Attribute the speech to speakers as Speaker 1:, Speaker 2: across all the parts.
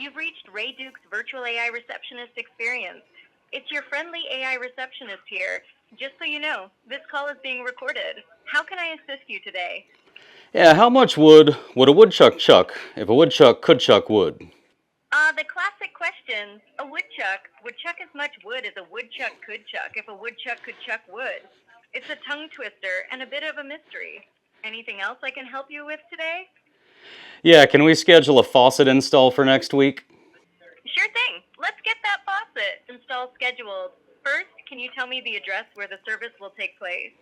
Speaker 1: You've reached Ray Duke's virtual AI receptionist experience. It's your friendly AI receptionist here. Just so you know, this call is being recorded. How can I assist you today?
Speaker 2: Yeah, how much wood would a woodchuck chuck if a woodchuck could chuck wood?
Speaker 1: The classic question. A woodchuck would chuck as much wood as a woodchuck could chuck if a woodchuck could chuck wood. It's a tongue twister and a bit of a mystery. Anything else I can help you with today?
Speaker 2: Yeah, can we schedule a faucet install for next week?
Speaker 1: Sure thing. Let's get that faucet install scheduled. First, can you tell me the address where the service will take place?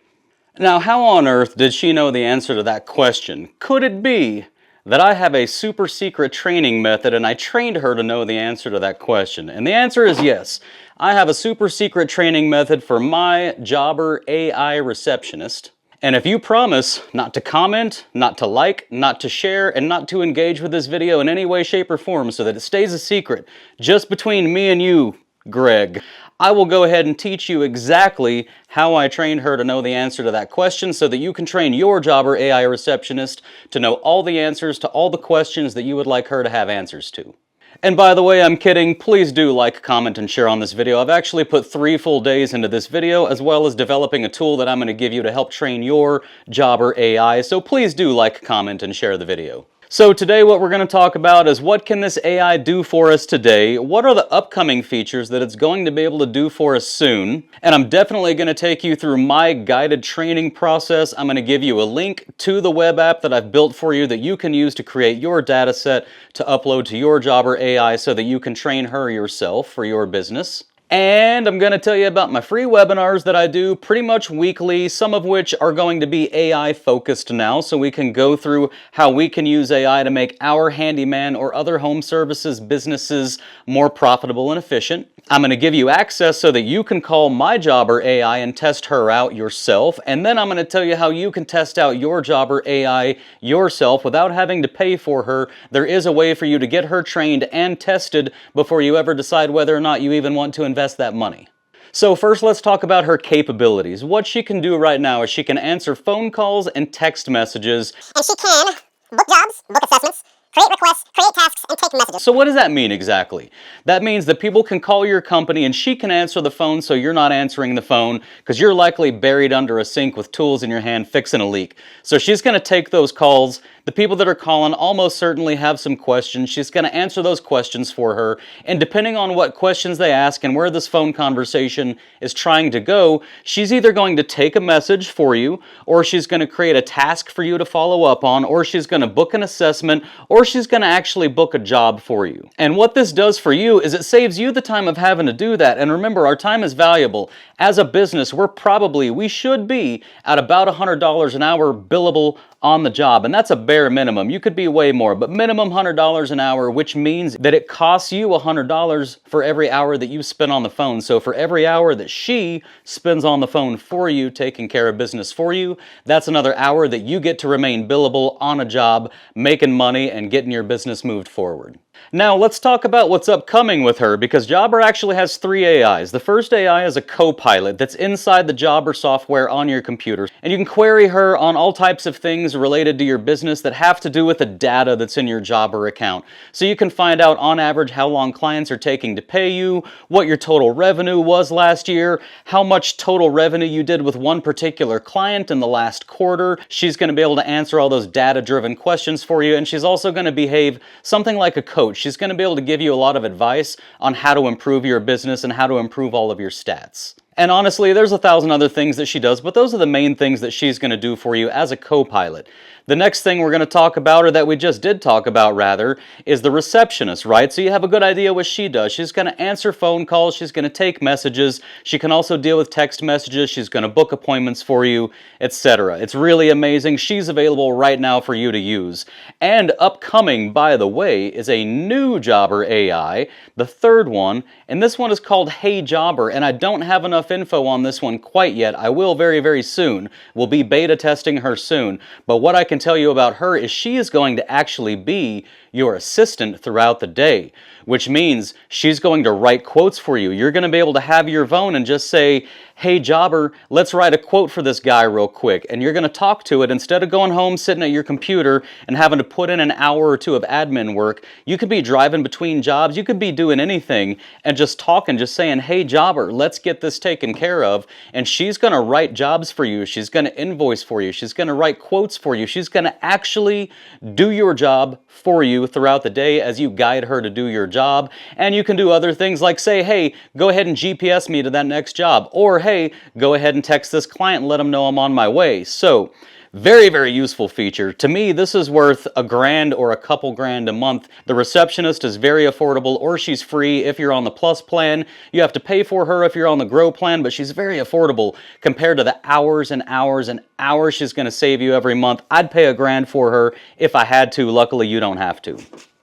Speaker 2: Now, how on earth did she know the answer to that question? Could it be that I have a super secret training method and I trained her to know the answer to that question? And the answer is yes. I have a super secret training method for my 𝗪𝗪 receptionist. And if you promise not to comment, not to like, not to share, and not to engage with this video in any way, shape, or form so that it stays a secret just between me and you, Greg, I will go ahead and teach you exactly how I trained her to know the answer to that question so that you can train your 𝗪𝗪 receptionist to know all the answers to all the questions that you would like her to have answers to. And by the way, I'm kidding. Please do like, comment, and share on this video. I've actually put 3 full days into this video, as well as developing a tool that I'm going to give you to help train your 𝗪𝗪, so please do like, comment, and share the video. So today what we're going to talk about is what can this AI do for us today, what are the upcoming features that it's going to be able to do for us soon, and I'm definitely going to take you through my guided training process. I'm going to give you a link to the web app that I've built for you that you can use to create your data set to upload to your 𝗪𝗪 so that you can train her yourself for your business. And I'm going to tell you about my free webinars that I do pretty much weekly, some of which are going to be AI focused now, so we can go through how we can use AI to make our handyman or other home services businesses more profitable and efficient. I'm going to give you access so that you can call my 𝗪𝗪 and test her out yourself, and then I'm going to tell you how you can test out your 𝗪𝗪 yourself without having to pay for her. There is a way for you to get her trained and tested before you ever decide whether or not you even want to invest that money. So first, let's talk about her capabilities. What she can do right now is she can answer phone calls and text messages.
Speaker 3: And she can book jobs, book assessments, create requests, create tasks, and take messages.
Speaker 2: So what does that mean exactly? That means that people can call your company and she can answer the phone so you're not answering the phone because you're likely buried under a sink with tools in your hand fixing a leak. So she's going to take those calls. The people that are calling almost certainly have some questions. She's going to answer those questions for her, and depending on what questions they ask and where this phone conversation is trying to go, she's either going to take a message for you, or she's going to create a task for you to follow up on, or she's going to book an assessment, or she's going to actually book a job for you. And what this does for you is it saves you the time of having to do that. And remember, our time is valuable. As a business, we should be at about $100 an hour billable on the job, and that's a bare minimum. You could be way more, but minimum $100 an hour, which means that it costs you $100 for every hour that you spend on the phone. So for every hour that she spends on the phone for you, taking care of business for you, that's another hour that you get to remain billable on a job, making money and getting your business moved forward. Now let's talk about what's upcoming with her, because 𝗪𝗪 actually has 3 AIs. The first AI is a co-pilot that's inside the 𝗪𝗪 software on your computer, and you can query her on all types of things related to your business that have to do with the data that's in your 𝗪𝗪 account. So you can find out on average how long clients are taking to pay you, what your total revenue was last year, how much total revenue you did with one particular client in the last quarter. She's going to be able to answer all those data-driven questions for you, and she's also going to behave something like a coach. She's going to be able to give you a lot of advice on how to improve your business and how to improve all of your stats. And honestly, there's 1,000 other things that she does, but those are the main things that she's going to do for you as a co-pilot. The next thing we're going to talk about, or that we just did talk about rather, is the receptionist, right? So you have a good idea what she does. She's going to answer phone calls, she's going to take messages, she can also deal with text messages, she's going to book appointments for you, etc. It's really amazing. She's available right now for you to use. And upcoming, by the way, is a new 𝗪𝗪, the third one, and this one is called Hey Jobber, and I don't have enough info on this one quite yet. I will very, very soon. We'll be beta testing her soon, but what I can tell you about her is she is going to actually be your assistant throughout the day, which means she's going to write quotes for you. You're going to be able to have your phone and just say, hey jobber, let's write a quote for this guy real quick. And you're going to talk to it instead of going home, sitting at your computer and having to put in an hour or two of admin work. You could be driving between jobs. You could be doing anything and just talking, just saying, hey jobber, let's get this taken care of. And she's going to write jobs for you. She's going to invoice for you. She's going to write quotes for you. She's going to actually do your job for you throughout the day as you guide her to do your job. And you can do other things like say, hey, go ahead and GPS me to that next job. Or hey, go ahead and text this client and let them know I'm on my way. So, very, very useful feature. To me, this is worth $1,000 or a couple grand a month. The Receptionist is very affordable, or she's free if you're on the Plus plan. You have to pay for her if you're on the Grow plan, but she's very affordable compared to the hours and hours and hours she's going to save you every month. I'd pay $1,000 for her if I had to. Luckily, you don't have to.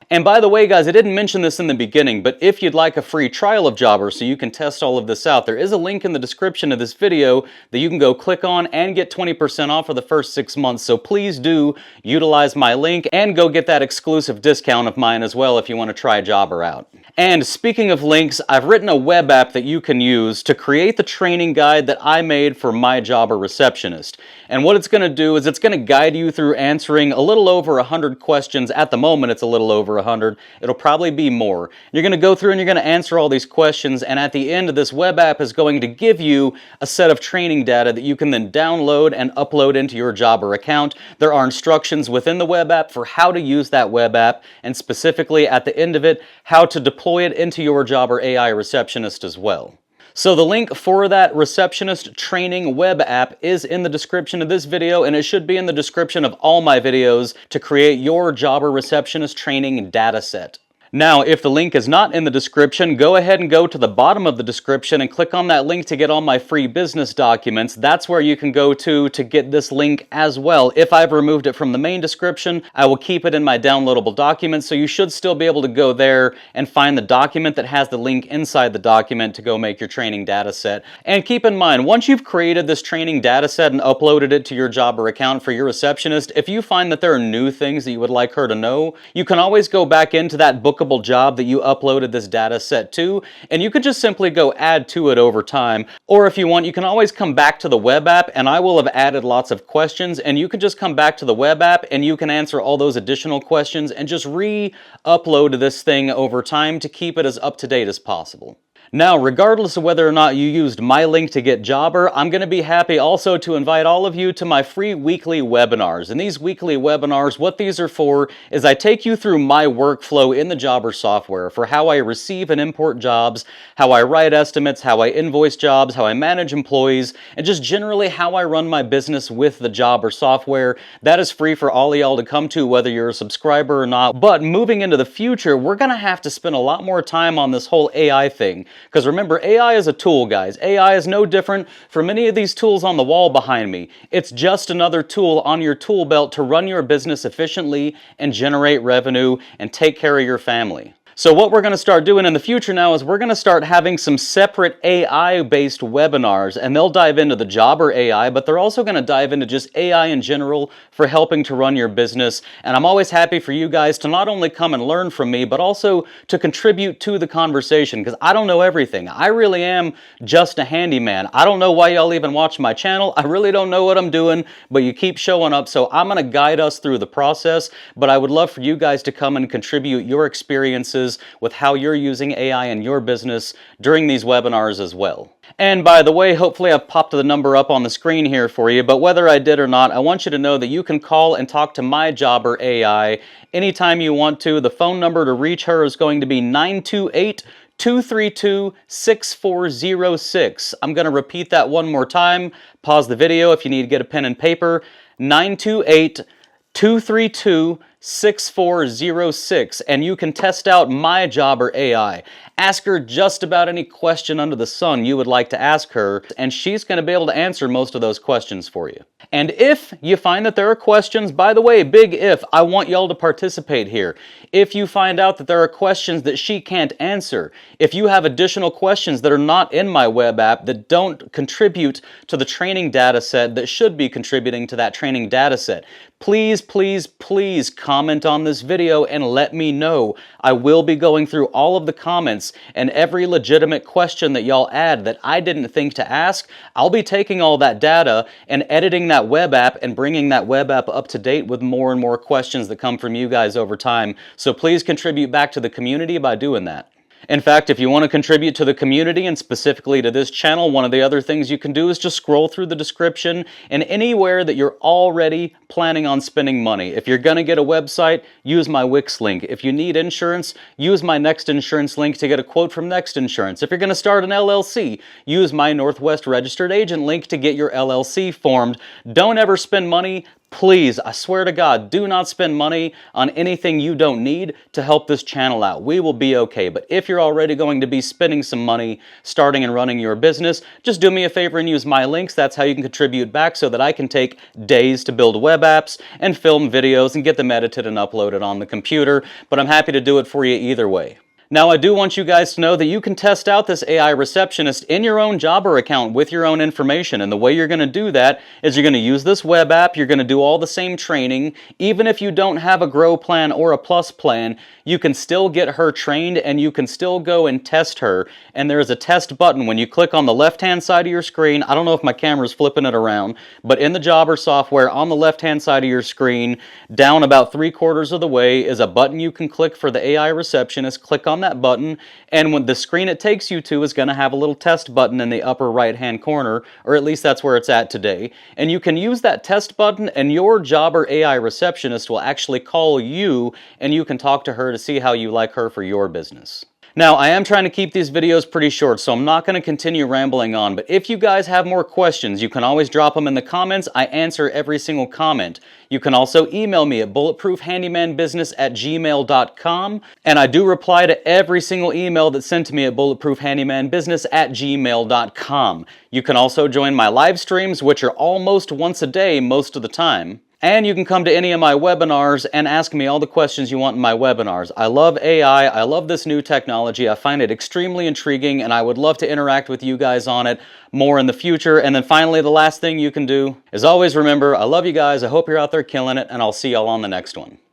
Speaker 2: And by the way, guys, I didn't mention this in the beginning, but if you'd like a free trial of Jobber so you can test all of this out, there is a link in the description of this video that you can go click on and get 20% off for the first 6 months. So please do utilize my link and go get that exclusive discount of mine as well if you want to try Jobber out. And speaking of links, I've written a web app that you can use to create the training guide that I made for my Jobber Receptionist. And what it's going to do is it's going to guide you through answering a little over 100 questions. At the moment, it's a little over 100. It'll probably be more. You're going to go through and you're going to answer all these questions, and at the end of this web app is going to give you a set of training data that you can then download and upload into your Jobber account. There are instructions within the web app for how to use that web app, and specifically at the end of it, how to deploy it into your Jobber AI Receptionist as well. So the link for that Receptionist training web app is in the description of this video, and it should be in the description of all my videos to create your Jobber Receptionist training data set. Now, if the link is not in the description, go ahead and go to the bottom of the description and click on that link to get all my free business documents. That's where you can go to get this link as well. If I've removed it from the main description, I will keep it in my downloadable documents, so you should still be able to go there and find the document that has the link inside the document to go make your training data set. And keep in mind, once you've created this training data set and uploaded it to your Jobber account for your Receptionist, if you find that there are new things that you would like her to know, you can always go back into that bookable job that you uploaded this data set to, and you could just simply go add to it over time. Or if you want, you can always come back to the web app, and I will have added lots of questions, and you can just come back to the web app and you can answer all those additional questions and just re-upload this thing over time to keep it as up to date as possible. Now, regardless of whether or not you used my link to get Jobber, I'm going to be happy also to invite all of you to my free weekly webinars. And these weekly webinars, what these are for is I take you through my workflow in the Jobber software for how I receive and import jobs, how I write estimates, how I invoice jobs, how I manage employees, and just generally how I run my business with the Jobber software. That is free for all of y'all to come to, whether you're a subscriber or not. But moving into the future, we're going to have to spend a lot more time on this whole AI thing. Because remember, AI is a tool, guys. AI is no different from any of these tools on the wall behind me. It's just another tool on your tool belt to run your business efficiently and generate revenue and take care of your family. So what we're going to start doing in the future now is we're going to start having some separate AI-based webinars, and they'll dive into the Jobber AI, but they're also going to dive into just AI in general for helping to run your business. And I'm always happy for you guys to not only come and learn from me, but also to contribute to the conversation, because I don't know everything. I really am just a handyman. I don't know why y'all even watch my channel. I really don't know what I'm doing, but you keep showing up, so I'm going to guide us through the process. But I would love for you guys to come and contribute your experiences with how you're using AI in your business during these webinars as well. And by the way, hopefully I've popped the number up on the screen here for you, but whether I did or not, I want you to know that you can call and talk to my Jobber AI anytime you want to. The phone number to reach her is going to be 928-232-6406. I'm going to repeat that one more time. Pause the video if you need to get a pen and paper. 928-232-6406, and you can test out my Jobber AI. Ask her just about any question under the sun you would like to ask her, and she's going to be able to answer most of those questions for you. And if you find that there are questions, by the way, big if, I want y'all to participate here. If you find out that there are questions that she can't answer, if you have additional questions that are not in my web app that don't contribute to the training data set that should be contributing to that training data set, please, please, please comment comment on this video and let me know. I will be going through all of the comments, and every legitimate question that y'all add that I didn't think to ask, I'll be taking all that data and editing that web app and bringing that web app up to date with more and more questions that come from you guys over time. So please contribute back to the community by doing that. In fact, if you want to contribute to the community and specifically to this channel, one of the other things you can do is just scroll through the description and anywhere that you're already planning on spending money. If you're going to get a website, use my Wix link. If you need insurance, use my Next Insurance link to get a quote from Next Insurance. If you're going to start an LLC, use my Northwest Registered Agent link to get your LLC formed. Don't ever spend money. Please, I swear to God, do not spend money on anything you don't need to help this channel out. We will be okay. But if you're already going to be spending some money starting and running your business, just do me a favor and use my links. That's how you can contribute back so that I can take days to build web apps and film videos and get them edited and uploaded on the computer. But I'm happy to do it for you either way. Now, I do want you guys to know that you can test out this AI Receptionist in your own Jobber account with your own information. And the way you're going to do that is you're going to use this web app. You're going to do all the same training. Even if you don't have a Grow plan or a Plus plan, you can still get her trained and you can still go and test her. And there is a test button when you click on the left-hand side of your screen. I don't know if my camera's flipping it around, but in the Jobber software on the left-hand side of your screen, down about 3/4 of the way is a button you can click for the AI Receptionist. Click on that button, and when the screen it takes you to is going to have a little test button in the upper right hand corner, or at least that's where it's at today. And you can use that test button and your Jobber AI Receptionist will actually call you and you can talk to her to see how you like her for your business. Now, I am trying to keep these videos pretty short, so I'm not going to continue rambling on, but if you guys have more questions, you can always drop them in the comments. I answer every single comment. You can also email me at bulletproofhandymanbusiness@gmail.com, and I do reply to every single email that's sent to me at bulletproofhandymanbusiness@gmail.com. You can also join my live streams, which are almost once a day most of the time. And you can come to any of my webinars and ask me all the questions you want in my webinars. I love AI, I love this new technology, I find it extremely intriguing, and I would love to interact with you guys on it more in the future. And then finally, the last thing you can do is always remember, I love you guys, I hope you're out there killing it, and I'll see y'all on the next one.